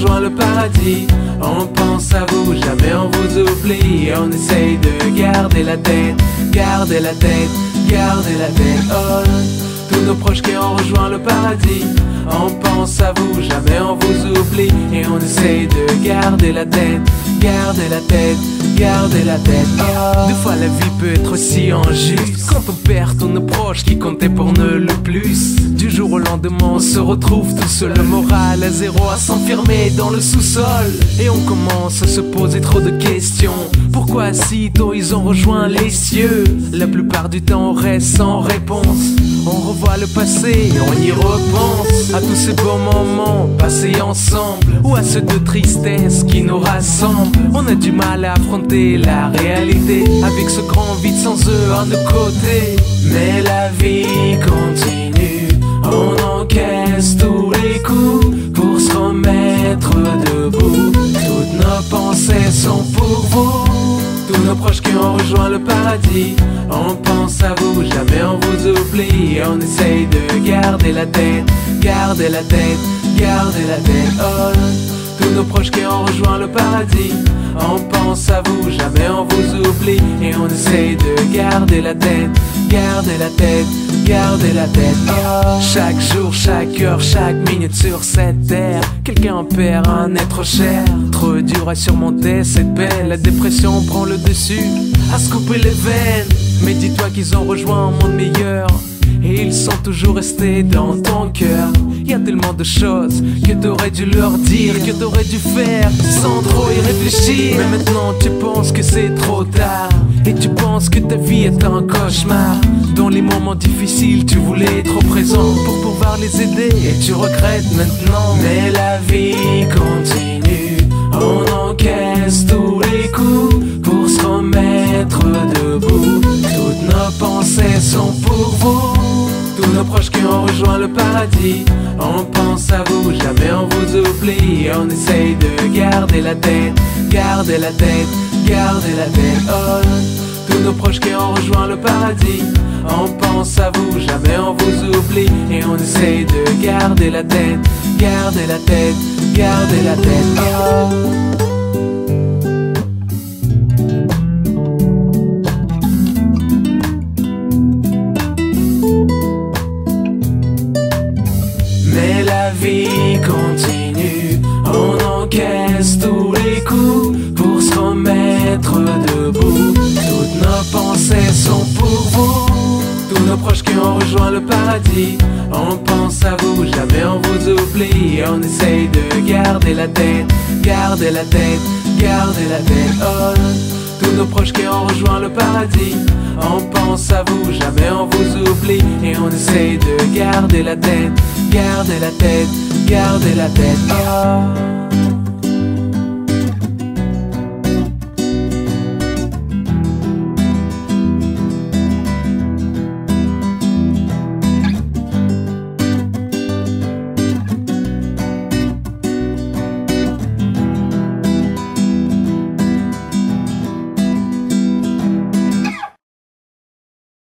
rejoint le paradis. On pense à vous, jamais on vous oublie. On essaye de garder la tête, garder la tête, garder la tête haute. Tous nos proches qui ont rejoint le paradis. On pense à vous, jamais on vous oublie. Et on essaye de garder la tête, garder la tête, garder la tête haute. Des fois la vie peut être si injuste, quand on perd tous nos proches qui comptaient pour nous le plus. Du jour au lendemain on se retrouve tout seul, le moral à zéro, à s'enfermer dans le sous-sol. Et on commence à se poser trop de questions. Pourquoi si tôt ils ont rejoint les cieux? La plupart du temps on reste sans réponse. On revoit le passé et on y repense à tous ces beaux moments passés ensemble, ou à ceux de tristesse qui nous rassemblent. On a du mal à affronter la réalité avec ce grand vide sans eux à nos côtés. Mais la vie continue, on encaisse tous les coups pour se remettre debout. Toutes nos pensées sont pour vous, tous nos proches qui ont rejoint le paradis. On pense à vous, jamais on vous oublie. On essaye de garder la tête, garder la tête, garder la tête haute. Tous nos proches qui ont rejoint le paradis. On pense à vous, jamais on vous oublie. Et on essaye de garder la tête, garder la tête, garder la tête haute. Chaque jour, chaque heure, chaque minute sur cette terre, quelqu'un perd un être cher. Trop dur à surmonter cette peine, la dépression prend le dessus, à se couper les veines. Mais dis-toi qu'ils ont rejoint un monde meilleur, et ils sont toujours restés dans ton cœur. Y a tellement de choses que t'aurais dû leur dire, que t'aurais dû faire sans trop y réfléchir. Mais maintenant tu penses que c'est trop tard, et tu penses que ta vie est un cauchemar. Dans les moments difficiles tu voulais être présent pour pouvoir les aider, et tu regrettes maintenant. Mais la vie continue, on encaisse tous les coups pour se remettre debout. Toutes nos pensées sont pour vous, tous nos proches qui ont rejoint le paradis. On pense à vous, jamais on vous oublie. On essaye de garder la tête, garder la tête, garder la tête haute. Tous nos proches qui ont rejoint le paradis. On pense à vous, jamais on vous oublie. Et on essaye de garder la tête, garder la tête, garder la tête haute. Mais la vie continue, on encaisse tous les coups pour se remettre debout. Toutes nos pensées sont pour vous, tous nos proches qui ont rejoint le paradis. On pense à vous, jamais on vous oublie. On essaye de garder la tête, garder la tête, garder la tête haute. Tous nos proches qui ont rejoint le paradis. On pense à vous, jamais on vous oublie. Et on essaye de garder la tête, garder la tête, garder la tête haute.